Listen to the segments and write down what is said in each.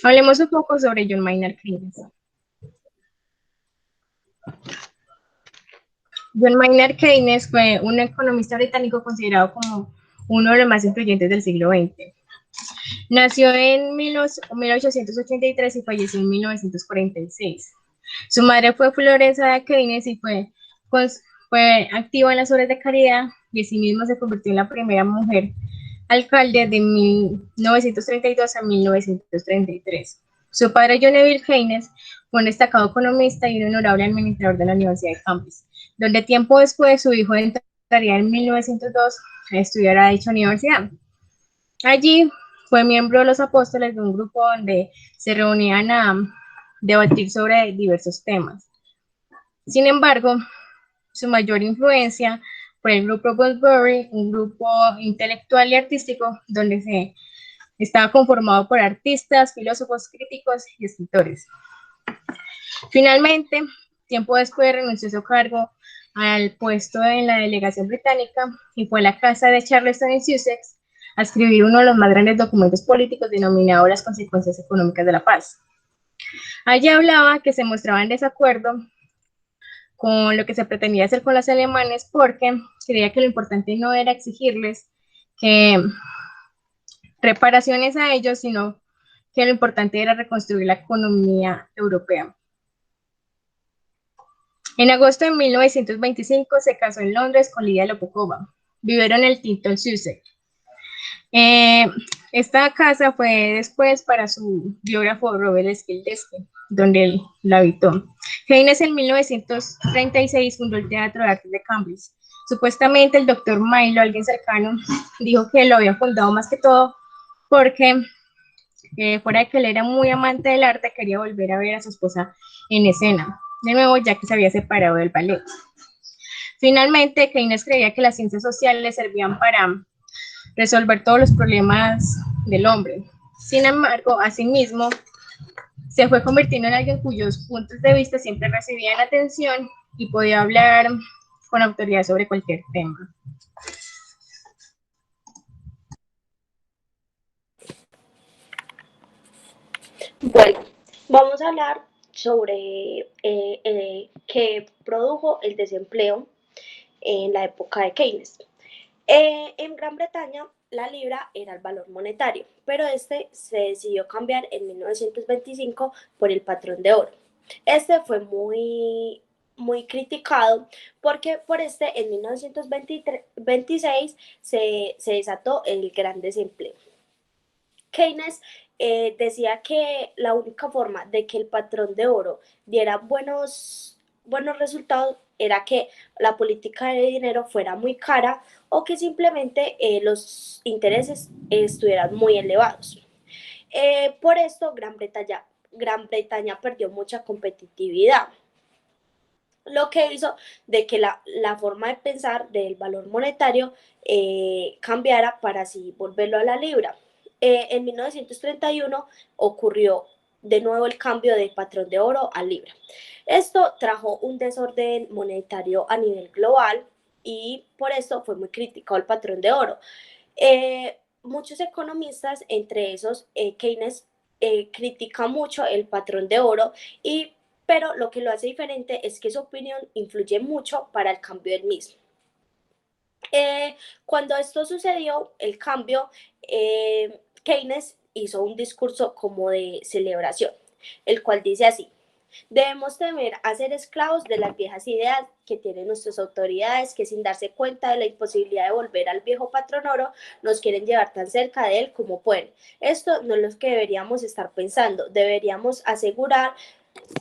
Hablemos un poco sobre John Maynard Keynes. John Maynard Keynes fue un economista británico considerado como uno de los más influyentes del siglo XX. Nació en 1883 y falleció en 1946. Su madre fue Florenza de Keynes y fue activa en las obras de caridad y asimismo se convirtió en la primera mujer alcalde de 1932 a 1933. Su padre, John Neville Keynes, fue un destacado economista y un honorable administrador de la Universidad de Cambridge, donde tiempo después su hijo entraría en 1902 a estudiar a dicha universidad. Allí fue miembro de los apóstoles de un grupo donde se reunían a debatir sobre diversos temas. Sin embargo, su mayor influencia fue el grupo Bloomsbury, un grupo intelectual y artístico donde se estaba conformado por artistas, filósofos, críticos y escritores. Finalmente, tiempo después renunció a su cargo al puesto en la delegación británica y fue a la casa de Charleston en Sussex a escribir uno de los más grandes documentos políticos denominado Las consecuencias económicas de la paz. Allí hablaba que se mostraba en desacuerdo con lo que se pretendía hacer con los alemanes porque creía que lo importante no era exigirles que reparaciones a ellos, sino que lo importante era reconstruir la economía europea. En agosto de 1925 se casó en Londres con Lidia Lopokova. Vivieron en el Tinton Sussex. Eh, esta casa fue después para su biógrafo Robert Skildesky, donde él la habitó. Keynes en 1936 fundó el Teatro de Artes de Cambridge. Supuestamente el doctor Milo, alguien cercano, dijo que lo había fundado más que todo porque fuera de que él era muy amante del arte, quería volver a ver a su esposa en escena, de nuevo ya que se había separado del ballet. Finalmente, Keynes creía que las ciencias sociales servían para resolver todos los problemas del hombre. Sin embargo, asimismo, se fue convirtiendo en alguien cuyos puntos de vista siempre recibían atención y podía hablar con autoridad sobre cualquier tema. Bueno, vamos a hablar sobre qué produjo el desempleo en la época de Keynes. En Gran Bretaña, la libra era el valor monetario, pero este se decidió cambiar en 1925 por el patrón de oro. Este fue muy criticado porque por este en 1926 se desató el gran desempleo. Keynes decía que la única forma de que el patrón de oro diera buenos resultados era que la política de dinero fuera muy cara o que simplemente los intereses estuvieran muy elevados. Por esto, Gran Bretaña perdió mucha competitividad, lo que hizo de que la forma de pensar del valor monetario cambiara para así volverlo a la libra. En 1931 ocurrió de nuevo el cambio del patrón de oro a libra. Esto trajo un desorden monetario a nivel global y por eso fue muy criticado el patrón de oro. Muchos economistas, entre esos Keynes, critican mucho el patrón de oro pero lo que lo hace diferente es que su opinión influye mucho para el cambio del mismo. Cuando esto sucedió, el cambio, Keynes hizo un discurso como de celebración, el cual dice así: debemos temer a ser esclavos de las viejas ideas que tienen nuestras autoridades, que sin darse cuenta de la imposibilidad de volver al viejo patrón oro, nos quieren llevar tan cerca de él como pueden. Esto no es lo que deberíamos estar pensando. Deberíamos asegurar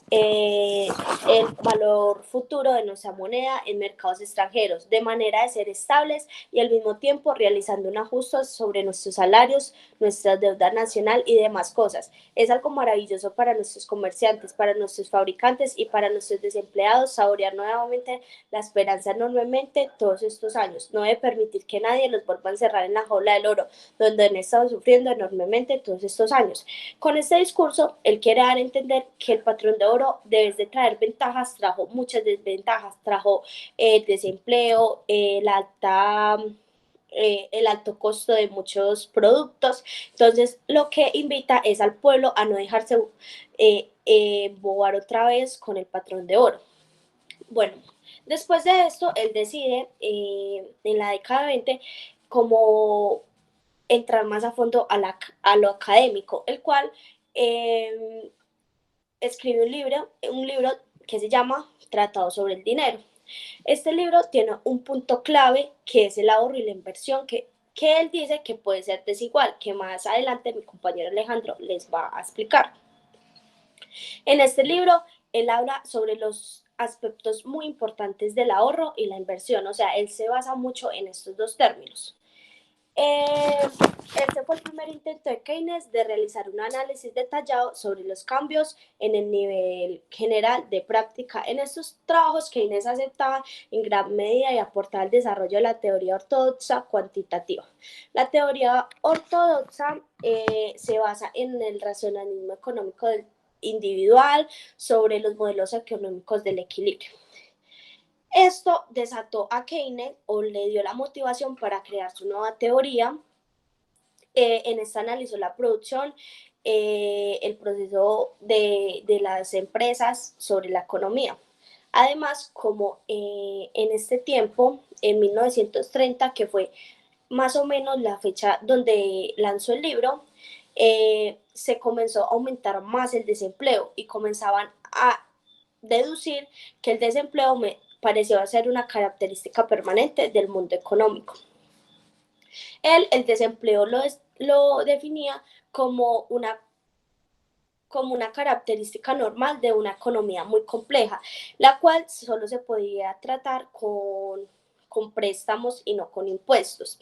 eh, el valor futuro de nuestra moneda en mercados extranjeros, de manera de ser estables y al mismo tiempo realizando un ajuste sobre nuestros salarios, nuestra deuda nacional y demás cosas. Es algo maravilloso para nuestros comerciantes, para nuestros fabricantes y para nuestros desempleados saborear nuevamente la esperanza enormemente todos estos años. No debe permitir que nadie los vuelva a encerrar en la jaula del oro, donde han estado sufriendo enormemente todos estos años. Con este discurso, él quiere dar a entender que el patrón de oro debe de traer ventajas, trajo muchas desventajas, trajo desempleo, el alto costo de muchos productos. Entonces, lo que invita es al pueblo a no dejarse bobar otra vez con el patrón de oro. Bueno, después de esto, él decide en la década de 20 como entrar más a fondo a lo académico, el cual escribe un libro que se llama Tratado sobre el Dinero. Este libro tiene un punto clave que es el ahorro y la inversión que él dice que puede ser desigual, que más adelante mi compañero Alejandro les va a explicar. En este libro, él habla sobre los aspectos muy importantes del ahorro y la inversión, o sea, él se basa mucho en estos dos términos. Este fue el primer intento de Keynes de realizar un análisis detallado sobre los cambios en el nivel general de práctica. En estos trabajos, Keynes aceptaba en gran medida y aportaba al desarrollo de la teoría ortodoxa cuantitativa. La teoría ortodoxa se basa en el racionalismo económico del individual sobre los modelos económicos del equilibrio. Esto desató a Keynes o le dio la motivación para crear su nueva teoría. En esta analizó la producción, el proceso de las empresas sobre la economía. Además, como en este tiempo, en 1930, que fue más o menos la fecha donde lanzó el libro, se comenzó a aumentar más el desempleo y comenzaban a deducir que el desempleo pareció ser una característica permanente del mundo económico. El desempleo lo definía como una característica normal de una economía muy compleja, la cual solo se podía tratar con préstamos y no con impuestos.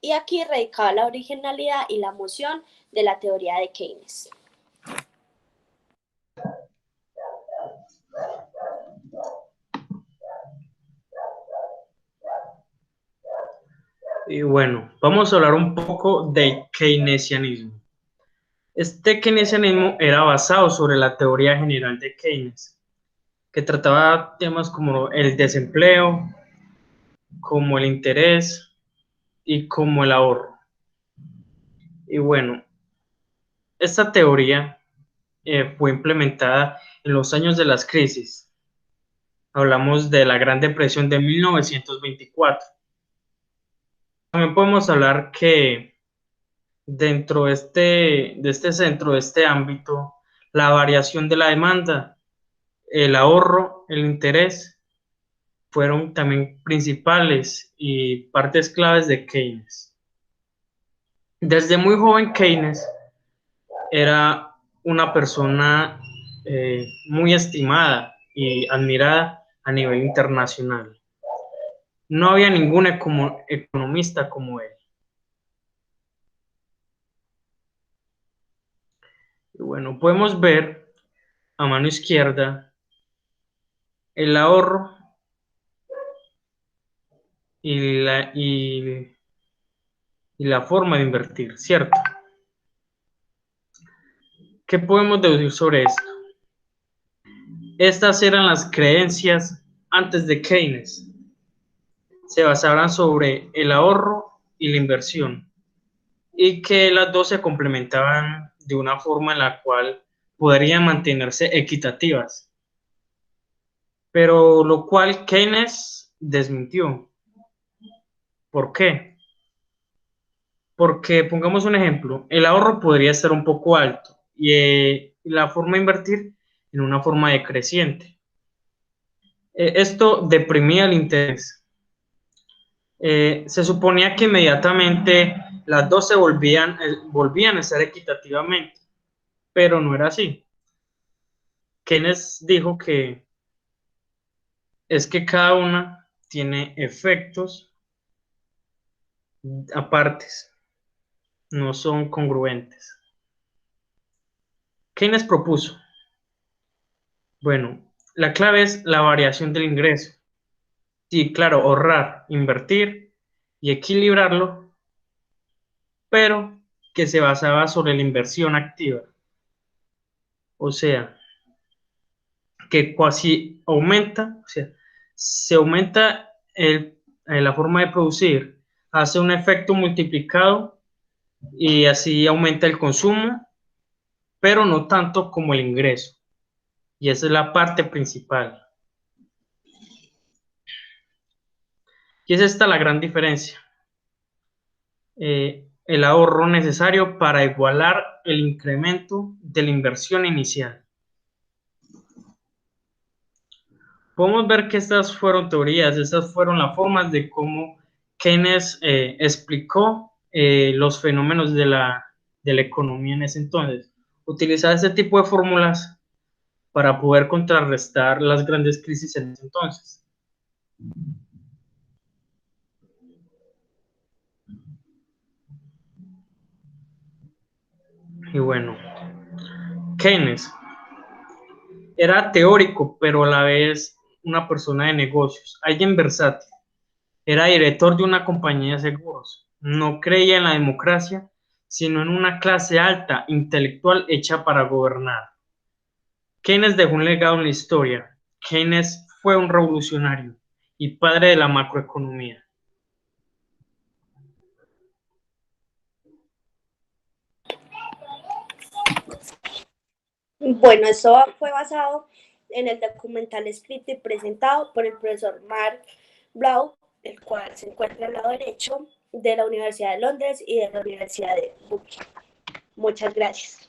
Y aquí radicaba la originalidad y la moción de la teoría de Keynes. Y bueno, vamos a hablar un poco de keynesianismo. Este keynesianismo era basado sobre la teoría general de Keynes, que trataba temas como el desempleo, como el interés y como el ahorro. Y bueno, esta teoría fue implementada en los años de las crisis. Hablamos de la Gran Depresión de 1924. También podemos hablar que dentro de este centro, de este ámbito, la variación de la demanda, el ahorro, el interés, fueron también principales y partes claves de Keynes. Desde muy joven Keynes era una persona muy estimada y admirada a nivel internacional. No había ningún economista como él. Y bueno, podemos ver a mano izquierda el ahorro y la forma de invertir, ¿cierto? ¿Qué podemos deducir sobre esto? Estas eran las creencias antes de Keynes. Se basaban sobre el ahorro y la inversión, y que las dos se complementaban de una forma en la cual podrían mantenerse equitativas, pero lo cual Keynes desmintió. ¿Por qué? Porque, pongamos un ejemplo, el ahorro podría ser un poco alto y la forma de invertir en una forma decreciente. Esto deprimía el interés. Se suponía que inmediatamente las dos se volvían a ser equitativamente, pero no era así. Keynes dijo que es que cada una tiene efectos apartes, no son congruentes. Keynes propuso, bueno, la clave es la variación del ingreso. Sí, claro, ahorrar, invertir y equilibrarlo, pero que se basaba sobre la inversión activa. O sea, que casi aumenta, o sea, se aumenta la forma de producir, hace un efecto multiplicado y así aumenta el consumo, pero no tanto como el ingreso. Y esa es la parte principal. Y es esta la gran diferencia. El ahorro necesario para igualar el incremento de la inversión inicial. Podemos ver que estas fueron teorías, estas fueron las formas de cómo Keynes explicó los fenómenos de la economía en ese entonces. Utilizar ese tipo de fórmulas para poder contrarrestar las grandes crisis en ese entonces. Y bueno, Keynes era teórico, pero a la vez una persona de negocios, alguien versátil. Era director de una compañía de seguros. No creía en la democracia, sino en una clase alta, intelectual, hecha para gobernar. Keynes dejó un legado en la historia. Keynes fue un revolucionario y padre de la macroeconomía. Bueno, eso fue basado en el documental escrito y presentado por el profesor Mark Blau, el cual se encuentra al lado derecho de la Universidad de Londres y de la Universidad de Buckingham. Muchas gracias.